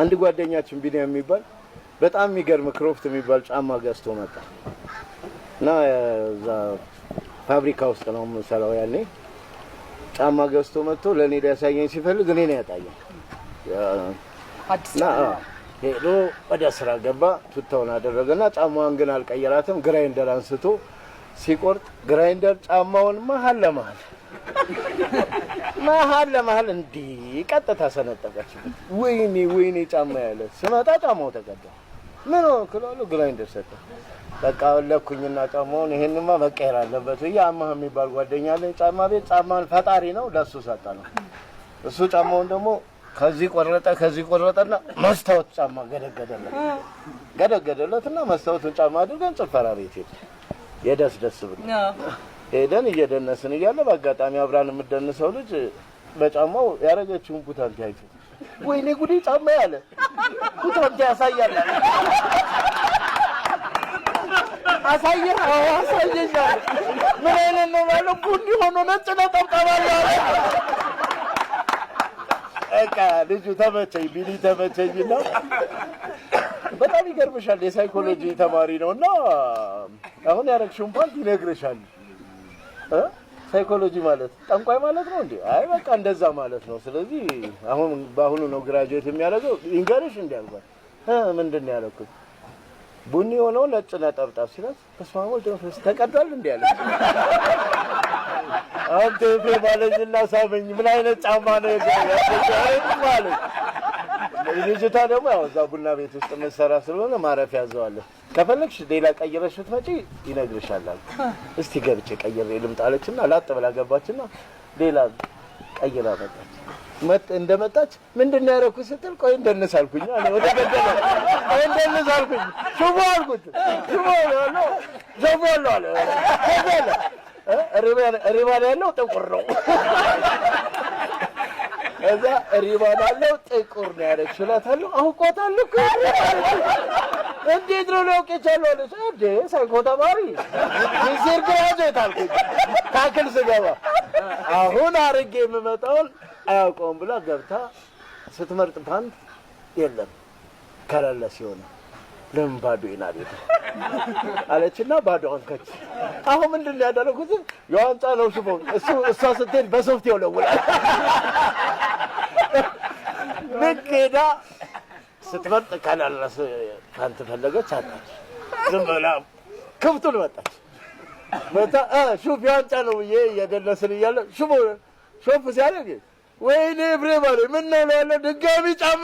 አንድ ጓደኛችን ቢኒያም የሚባል በጣም የሚገርም ክሮፍት የሚባል ጫማ ገዝቶ መጣ እና እዛ ፋብሪካ ውስጥ ነው የምሰራው ያኔ ጫማ ገዝቶ መጥቶ ለኔ ሊያሳየኝ ሲፈልግ እኔ ነው ያጣየኝ አዲስና ሄዶ ወደ ስራ ገባ ቱታውን አደረገና ጫማውን ግን አልቀየራትም ግራይንደር አንስቶ ሲቆርጥ ግራይንደር ጫማውን መሃል ለመሃል እንዲ ቀጥታ ሰነጠቀች ወይኔ ጫማ ያለ ስመጣ ጫማው ተቀዳ ምን ወክሏል ግራይንደር ሰጠ በቃ ለኩኝና ጫማውን ይሄንማ መቀየር አለበት ያማህ የሚባል ጓደኛ አለኝ ጫማ ቤት ጫማን ፈጣሪ ነው ለሱ ሰጣ ነው እሱ ጫማውን ደግሞ ከዚህ ቆረጠና መስታወት ጫማ ገደገደለትና መስታወቱን ጫማ አድርገን ጭፈራ ቤት የደስ ብሎ ሄደን እየደነስን እያለ በአጋጣሚ አብራን የምደንሰው ልጅ በጫማው ያረገችውን ቡታንቲ አይቶ ወይኔ ጉዲ ጫማ ያለ ቡታንቲ ያሳያል አሳየኝ ምን አይነት ነው ማለት ጉዲ ሆኖ ነጭ ነጠብጣባል እቃ ልጁ ተመቸኝ ቢኒ ተመቸኝና በጣም ይገርምሻል የሳይኮሎጂ ተማሪ ነውና አሁን ያረግሽውን ፓንት ይነግርሻል ሳይኮሎጂ ማለት ጠንቋይ ማለት ነው እንዴ አይ በቃ እንደዛ ማለት ነው ስለዚህ አሁን ባሁኑ ነው ግራጁዌት የሚያደርገው ይንገርሽ እንዲያልኳት ምንድነው ያለኩት ቡኒ ሆነው ነጭ ነጠብጣብ ሲላት ተስማማው ደፍስ ተቀዷል እንዴ ያለ አንተ በባለዝና ሳበኝ ምን አይነት ጫማ ነው ያለው ማለት ልጅታ ደግሞ ያው እዛ ቡና ቤት ውስጥ መሰራ ስለሆነ ማረፊያ ያዘዋል ከፈለግሽ ሌላ ቀይረሽ ብትመጪ ይነግርሻል እስቲ ገብቼ ቀይሬ ልምጣለችና ላጥ ብላ ገባችና ሌላ ቀይራ መጣች እንደመጣች ምንድነው ያረኩት ስትል ቆይ እንደነሳልኩኝ አለ ወደ ገደለ እንደነሳልኩኝ ሹቦ አልኩት ሹቦ ነው ዘቦሎ አለ ሪባን ያለው ጥቁር ነው እዛ ሪባን ያለው ጥቁር ነው ያለችላታለሁ አውቆታለሁ እንዴት ነው ለውቄቻለሁ አለች እንዴ ሳይኮ ተማሪ ይዘር ግራጁዌት አልኩኝ ታክል ስገባ አሁን አርጌ የምመጣውን አያውቀውም ብላ ገብታ ስትመርጥ ፓንት የለም ከላላ ሲሆን ለምን ባዶ ይናል አለችና ባዶ አንከች አሁን ምንድነው ያደረኩት የዋንጫ ነው ሽቦ እሷ ስትሄድ በሶፍት ይወለውላል ልክዳ ስትመርጥ ከላላ ፓንት ፈለገች አጣች ዝም ብላ ክፍቱን መጣች መጣ ሹፍ የዋንጫ ነው የደለስን እያለ ሽቦ ሾፍ ሲያደርግ ወይኔ ብሬ ማለት ምን ነው ያለው ድጋሚ ጫማ